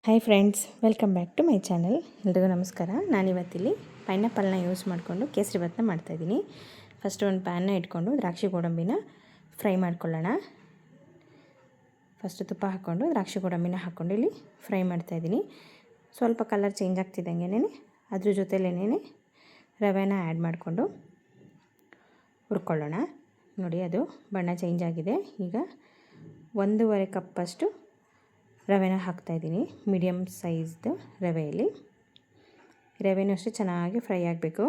Hi friends, welcome back to my channel. ಎಲ್ರಿಗೂ ನಮಸ್ಕಾರ. ನಾನಿವತ್ತಿಲ್ಲಿ ಪೈನಾಪಲ್ನ use ಮಾಡಿಕೊಂಡು ಕೇಸರಿ ಭಾತ್ನ ಮಾಡ್ತಾಯಿದ್ದೀನಿ. ಫಸ್ಟ್ ಒಂದು ಪ್ಯಾನ್ನ ಇಟ್ಕೊಂಡು ದ್ರಾಕ್ಷಿ ಗೋಡಂಬಿನ ಫ್ರೈ ಮಾಡ್ಕೊಳ್ಳೋಣ. ಫಸ್ಟು ತುಪ್ಪ ಹಾಕ್ಕೊಂಡು ದ್ರಾಕ್ಷಿ ಗೋಡಂಬಿನ ಹಾಕ್ಕೊಂಡು ಇಲ್ಲಿ ಫ್ರೈ ಮಾಡ್ತಾಯಿದ್ದೀನಿ. ಸ್ವಲ್ಪ ಕಲರ್ ಚೇಂಜ್ ಆಗ್ತಿದ್ದಂಗೆ ಅದ್ರ ಜೊತೆಲೇನೆ ರವೆನ ಆ್ಯಡ್ ಮಾಡಿಕೊಂಡು ಹುರ್ಕೊಳ್ಳೋಣ. ನೋಡಿ, ಅದು ಬಣ್ಣ ಚೇಂಜ್ ಆಗಿದೆ. ಈಗ 1.5 ಕಪ್ಪಷ್ಟು ರವೆನ ಹಾಕ್ತಾಯಿದ್ದೀನಿ. ಮೀಡಿಯಮ್ ಸೈಜ್ದು ರವೆಯಲ್ಲಿ ರವೆನೂ ಅಷ್ಟೇ ಚೆನ್ನಾಗಿ ಫ್ರೈ ಆಗಬೇಕು.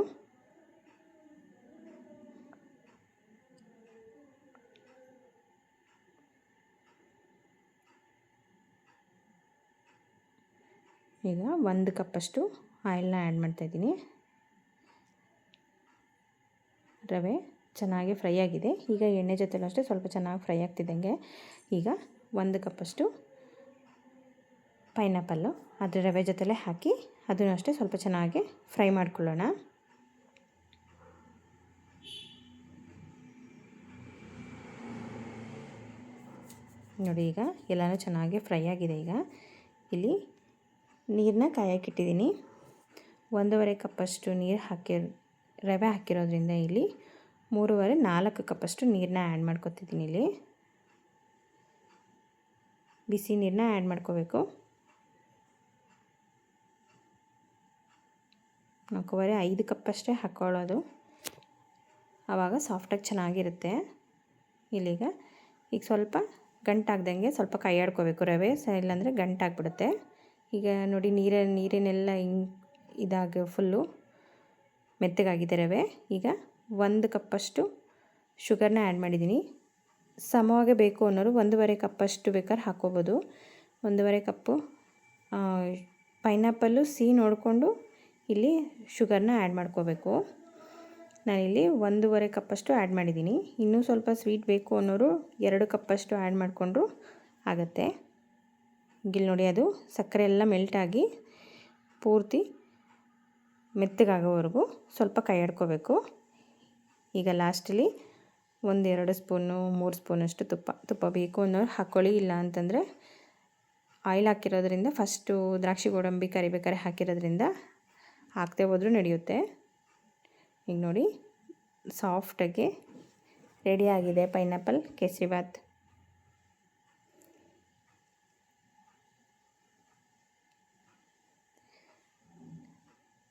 ಈಗ 1 ಕಪ್ಪಷ್ಟು ಆಯಿಲ್ನ ಆ್ಯಡ್ ಮಾಡ್ತಾಯಿದ್ದೀನಿ. ರವೆ ಚೆನ್ನಾಗಿ ಫ್ರೈ ಆಗಿದೆ. ಈಗ ಎಣ್ಣೆ ಜೊತೆಲೂ ಅಷ್ಟೇ ಸ್ವಲ್ಪ ಚೆನ್ನಾಗಿ ಫ್ರೈ ಆಗ್ತಿದ್ದಂಗೆ ಈಗ 1 ಕಪ್ಪಷ್ಟು ಪೈನಾಪಲ್ಲು ಅದ್ರ ರವೆ ಜೊತೆಲೇ ಹಾಕಿ ಅದನ್ನು ಅಷ್ಟೇ ಸ್ವಲ್ಪ ಚೆನ್ನಾಗಿ ಫ್ರೈ ಮಾಡ್ಕೊಳ್ಳೋಣ. ನೋಡಿ, ಈಗ ಎಲ್ಲನೂ ಚೆನ್ನಾಗಿ ಫ್ರೈ ಆಗಿದೆ. ಈಗ ಇಲ್ಲಿ ನೀರನ್ನ ಕಾಯಕ್ಕಿಟ್ಟಿದ್ದೀನಿ. 1.5 ಕಪ್ಪಷ್ಟು ನೀರು ರವೆ ಹಾಕಿರೋದ್ರಿಂದ ಇಲ್ಲಿ 3.5-4 ಕಪ್ಪಷ್ಟು ನೀರನ್ನ ಆ್ಯಡ್ ಮಾಡ್ಕೊತಿದ್ದೀನಿ. ಇಲ್ಲಿ ಬಿಸಿ ನೀರನ್ನ ಆ್ಯಡ್ ಮಾಡ್ಕೋಬೇಕು. 4.5 ಕಪ್ಪಷ್ಟೇ ಹಾಕ್ಕೊಳ್ಳೋದು, ಆವಾಗ ಸಾಫ್ಟಾಗಿ ಚೆನ್ನಾಗಿರುತ್ತೆ. ಇಲ್ಲೀಗ ಸ್ವಲ್ಪ ಗಂಟಾಗ್ದಂಗೆ ಸ್ವಲ್ಪ ಕೈ ಆಡ್ಕೋಬೇಕು ರವೆ, ಇಲ್ಲಾಂದರೆ ಗಂಟಾಗ್ಬಿಡುತ್ತೆ. ಈಗ ನೋಡಿ, ನೀರಿನೆಲ್ಲ ಇದಾಗಿ ಫುಲ್ಲು ಮೆತ್ತಗಾಗಿದೆ ರವೆ. ಈಗ 1 ಕಪ್ಪಷ್ಟು ಶುಗರ್ನ ಆ್ಯಡ್ ಮಾಡಿದ್ದೀನಿ. ಸಮವಾಗಿ ಬೇಕು ಅನ್ನೋರು 1.5 ಕಪ್ಪಷ್ಟು ಬೇಕಾದ್ರೆ ಹಾಕ್ಕೋಬೋದು. 1.5 ಕಪ್ಪು ಪೈನಾಪಲ್ಲು ಸಿಹಿ ನೋಡಿಕೊಂಡು ಇಲ್ಲಿ ಶುಗರ್ನ ಆ್ಯಡ್ ಮಾಡ್ಕೋಬೇಕು. ನಾನಿಲ್ಲಿ 1.5 ಕಪ್ಪಷ್ಟು ಆ್ಯಡ್ ಮಾಡಿದ್ದೀನಿ. ಇನ್ನೂ ಸ್ವಲ್ಪ ಸ್ವೀಟ್ ಬೇಕು ಅನ್ನೋರು 2 ಕಪ್ಪಷ್ಟು ಆ್ಯಡ್ ಮಾಡಿಕೊಂಡ್ರು ಆಗುತ್ತೆ. ಇಲ್ಲಿ ನೋಡಿ, ಅದು ಸಕ್ಕರೆ ಎಲ್ಲ ಮೆಲ್ಟಾಗಿ ಪೂರ್ತಿ ಮೆತ್ತಗಾಗೋವರೆಗೂ ಸ್ವಲ್ಪ ಕೈ ಆಡ್ಕೋಬೇಕು. ಈಗ ಲಾಸ್ಟಲ್ಲಿ 1-2 ಸ್ಪೂನು 3 ಸ್ಪೂನಷ್ಟು ತುಪ್ಪ ಬೇಕು ಅನ್ನೋರು ಹಾಕ್ಕೊಳ್ಳಿ. ಇಲ್ಲ ಅಂತಂದರೆ ಆಯಿಲ್ ಹಾಕಿರೋದ್ರಿಂದ ಫಸ್ಟು ದ್ರಾಕ್ಷಿ ಗೋಡಂಬಿ ಕರಿಬೇಕಾದ್ರೆ ಹಾಕಿರೋದ್ರಿಂದ ಹಾಕದೆ ಹೋದ್ರೂ ನಡೆಯುತ್ತೆ. ಈಗ ನೋಡಿ, ಸಾಫ್ಟಾಗಿ ರೆಡಿಯಾಗಿದೆ ಪೈನಾಪಲ್ ಕೇಸರಿ ಭಾತ್.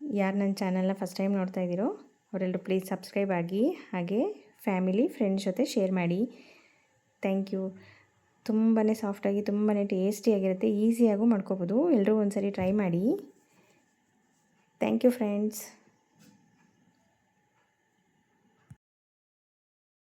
ಯಾರು ನನ್ನ ಚಾನಲ್ನ ಫಸ್ಟ್ ಟೈಮ್ ನೋಡ್ತಾ ಇದ್ದೀರೋ ಅವರೆಲ್ಲರೂ ಪ್ಲೀಸ್ ಸಬ್ಸ್ಕ್ರೈಬ್ ಆಗಿ, ಹಾಗೆ ಫ್ಯಾಮಿಲಿ ಫ್ರೆಂಡ್ಸ್ ಜೊತೆ ಶೇರ್ ಮಾಡಿ. Thank you. ತುಂಬಾ ಸಾಫ್ಟಾಗಿ ತುಂಬಾ ಟೇಸ್ಟಿಯಾಗಿರುತ್ತೆ. ಈಸಿಯಾಗೂ ಮಾಡ್ಕೋಬೋದು. ಎಲ್ಲರೂ ಒಂದ್ಸರಿ ಟ್ರೈ ಮಾಡಿ. Thank you friends.